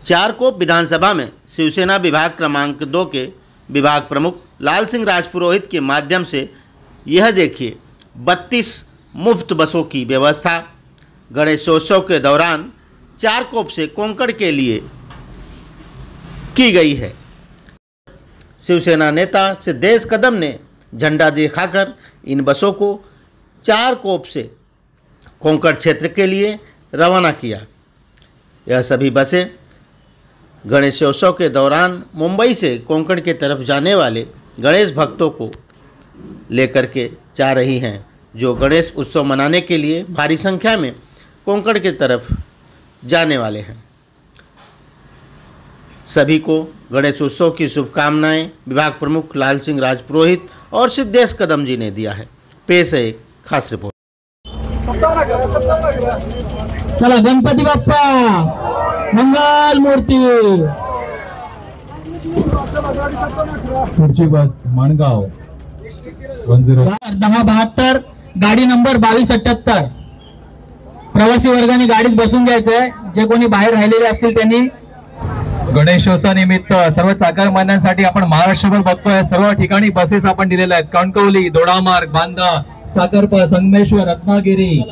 चारकोप विधानसभा में शिवसेना विभाग क्रमांक 2 के विभाग प्रमुख लाल सिंह राजपुरोहित के माध्यम से यह देखिए 32 मुफ्त बसों की व्यवस्था गणेशोत्सव के दौरान चारकोप से कोंकण के लिए की गई है। शिवसेना नेता सिद्धेश कदम ने झंडा दिखाकर इन बसों को चारकोप से कोंकण क्षेत्र के लिए रवाना किया। यह सभी बसें गणेशोत्सव के दौरान मुंबई से कोंकण की तरफ जाने वाले गणेश भक्तों को लेकर के जा रही हैं, जो गणेश उत्सव मनाने के लिए भारी संख्या में कोंकण की तरफ जाने वाले हैं। सभी को गणेश उत्सव की शुभकामनाएं विभाग प्रमुख लाल सिंह राजपुरोहित और सिद्धेश कदम जी ने दिया है। पेश है एक खास रिपोर्ट। चला गणपती बाप्पा मंगल मूर्ती। पुढची बस माणगाव 1072 गाडी नंबर 2278। प्रवासी वर्गाने गाडीत बसून घ्यायचंय। जे कोणी बाहेर राहिलेले असतील त्यांनी गणेशोत्सव निमित्त सर्व चाकरमान्यांसाठी आपण महाराष्ट्रभर बघतोय, सर्व ठिकाणी बसेस आपण दिलेल्या आहेत। कणकवली, दोडामार्ग, बांदा, साखरपा, संगमेश्वर, रत्नागिरी,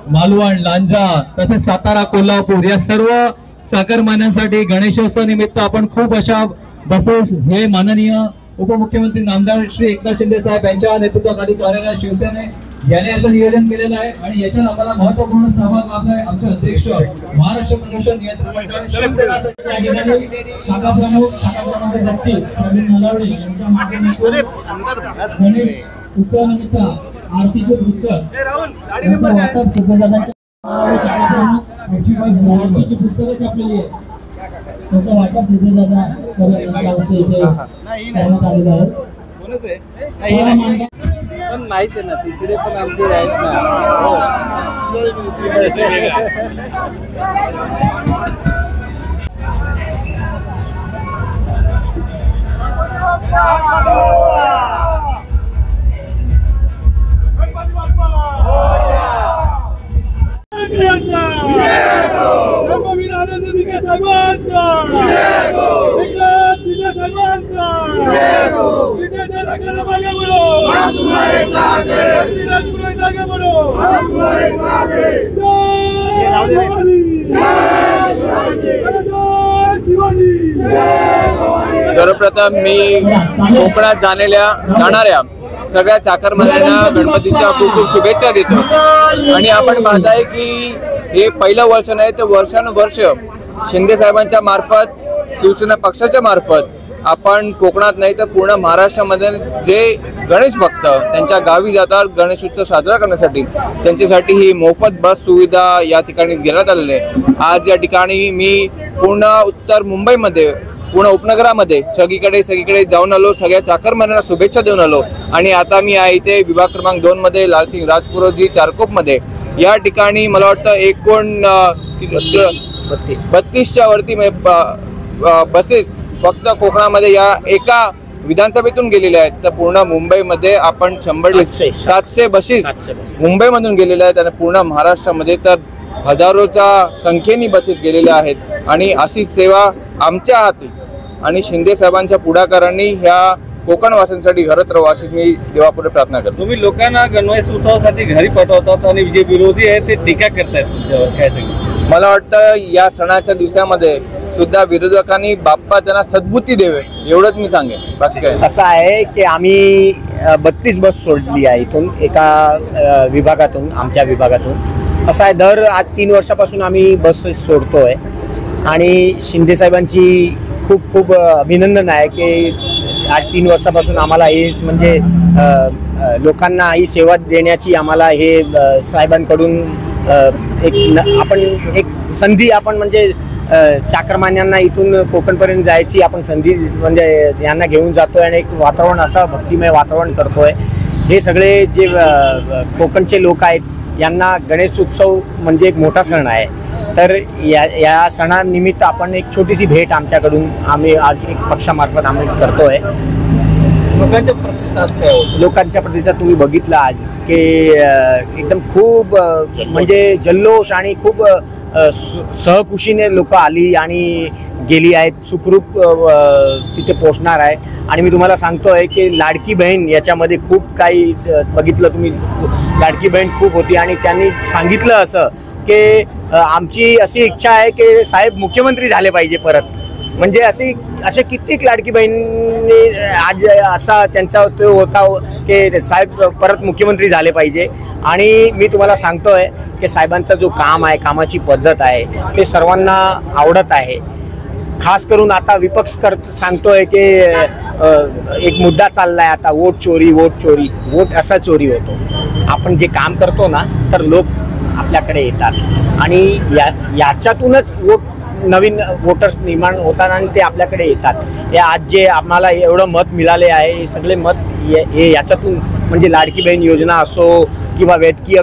मालवण, लांजा, तसेच सातारा, कोल्हापूर या सर्व चाकरमान्यांसाठी गणेशोत्सव निमित्त आपण खूप अशा बसेस हे माननीय उपमुख्यमंत्री नामदार श्री एकनाथ शिंदे साहेब यांच्या नेतृत्वाखाली कार्यरत शिवसेने याने याचं नियोजन केलेलं आहे आणि याच्यात आम्हाला महत्त्वपूर्ण सहभाग लाभलाय आमचे अध्यक्ष महाराष्ट्र प्रदूषण नियंत्रण मंडळ शिवसेना शाखा प्रमुख व्यक्ती प्रवीण नलावडे यांच्या माध्यमातून उत्सवानिमित्त आरतीचे पुस्तक वाटप सुभेदारांच्या पुस्तकं छापलेली आहे, त्याचं वाटप सुभेदारा करण्यात आलेलं आहे। पण माहित आहे ना, तिकडे पण आमचे आहेत ना। सर्वप्रथम मी कोकणात जाणाऱ्या सगळ्या चाकरमान्यांना गणपतीच्या खूप खूप शुभेच्छा देतो। आणि आपण पाहताय की हे पहिलं वर्ष नाही तर वर्षानुवर्ष शिंदे साहेबांच्या मार्फत शिवसेना पक्षाच्या मार्फत आपण कोकणात नाही तर पूर्ण महाराष्ट्रामध्ये जे गणेश भक्त त्यांच्या गावी जातात गणेश उत्सव साजरा करण्यासाठी, त्यांच्यासाठी ही मोफत बस सुविधा या ठिकाणी देण्यात आलेली आहे। आज या ठिकाणी मी पूर्ण उत्तर मुंबईमध्ये पूर्ण उपनगरामध्ये सगळीकडे जाऊन आलो, सगळ्या चाकरमान्यांना शुभेच्छा देऊन आलो। आणि आता मी आहे इथे विभाग क्रमांक 2 मध्ये लालसिंग राजपुरोहित चारकोप मध्ये या ठिकाणी मला वाटतं एकूण 32च्या वरती बसेस फक्त कोकणामध्ये या एका विधानसभेतून गेलेल्या आहेत। तर पूर्ण मुंबईमध्ये आपण 700 बसेस मुंबईमधून गेलेल्या आहेत आणि पूर्ण महाराष्ट्रामध्ये तर हजारोच्या संख्येने बसेस गेलेल्या आहेत। आणि अशीच सेवा आमच्या हाती आणि शिंदे साहेबांच्या पुढाकारांनी ह्या कोकणवासींसाठी घरात राहावं अशी मी देवापुढे प्रार्थना करतो। तुम्ही लोकांना गणेश उत्सवासाठी घरी पाठवतात आणि जे विरोधी आहेत ते टीका करतायत तुमच्यावर, काय सांगू? मला वाटतं या सणाच्या दिवसामध्ये सुद्धा विरोधकांनी बाप्पा त्यांना सद्बुद्धी देवे एवढंच मी सांगेन, बाकी काय। असं आहे की आम्ही 32 बस सोडली आहे इथून एका विभागातून, आमच्या विभागातून। असं आहे दर आज 3 वर्षापासून आम्ही बसेस सोडतोय आणि शिंदे साहेबांची खूप खूप अभिनंदन आहे की आज 3 वर्षापासून आम्हाला हे म्हणजे लोकांना ही सेवा देण्याची आम्हाला हे साहेबांकडून एक संधी आपण म्हणजे चाकरमान्यांना इथून कोकणपर्यंत जायची आपण संधी म्हणजे यांना घेऊन जातोय आणि एक वातावरण असं भक्तिमय वातावरण करतोय। हे सगळे जे कोकणचे लोक आहेत यांना गणेश उत्सव म्हणजे एक मोठा सण आहे। तर या सणानिमित्त आपण एक छोटीशी भेट आमच्याकडून आम्ही आज एक पक्षामार्फत आम्ही करतोय। लोकांचा प्रतिसाद तुम्ही बघितला आज की एकदम खूप म्हणजे जल्लोष आणि खूप सहकुशीने लोक आली आणि गेली आहेत, सुखरूप तिथे पोचणार आहे. आणि मी तुम्हाला सांगतोय की लाडकी बहीण याच्यामध्ये खूप काही बघितलं तुम्ही, लाडकी बहीण खूप होती आणि त्यांनी सांगितलं असं की आमची अशी इच्छा आहे की साहेब मुख्यमंत्री झाले पाहिजे परत. म्हणजे असे कित्येक लाडकी बहिणी आज असा त्यांचा तो होता की साहेब परत मुख्यमंत्री झाले पाहिजे. आणि मी तुम्हाला सांगतोय की साहेबांचा जो काम आहे, कामाची पद्धत आहे ते सर्वांना आवडत आहे. खास करून आता विपक्ष सांगतोय की एक मुद्दा चाललाय आता, वोट चोरी. वोट असा चोरी होतो. आपण जे काम करतो ना तर लोक आपल्याकडे येतात आणि याच्यातूनच नवीन वोटर्स निर्माण होतात आणि ते आपल्याकडे येतात. आज जे आम्हाला एवढं मत मिळाले आहे हे सगळे मत हे याच्यातून, म्हणजे लाडकी बहीण योजना असो किंवा वैद्यकीय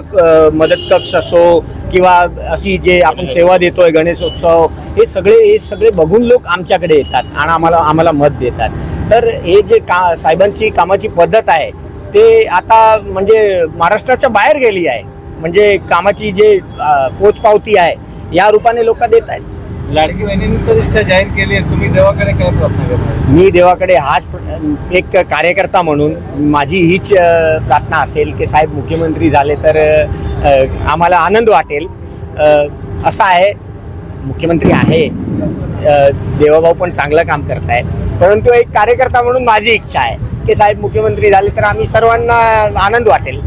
मदत कक्ष असो किंवा अशी जे आपण सेवा देतोय गणेशोत्सव, हे सगळे बघून लोक आमच्याकडे येतात आणि आम्हाला मत देतात. तर हे जे साहेबांची कामाची पद्धत आहे ते आता म्हणजे महाराष्ट्राच्या बाहेर गेली आहे. म्हणजे कामाची जे पोचपावती आहे या रूपाने लोक देत आहेत. लाडकी बहिणींनी तर इच्छा जाहीर केली आहे, तुम्ही देवाकडे काय प्रार्थना करता? मी देवाकडे हाच एक कार्यकर्ता म्हणून माझी हीच प्रार्थना असेल की साहेब मुख्यमंत्री झाले तर आम्हाला आनंद वाटेल. असं आहे, मुख्यमंत्री आहे, देवाभाऊ पण चांगलं काम करतायत, परंतु एक कार्यकर्ता म्हणून माझी इच्छा आहे की साहेब मुख्यमंत्री झाले तर आम्ही सर्वांना आनंद वाटेल.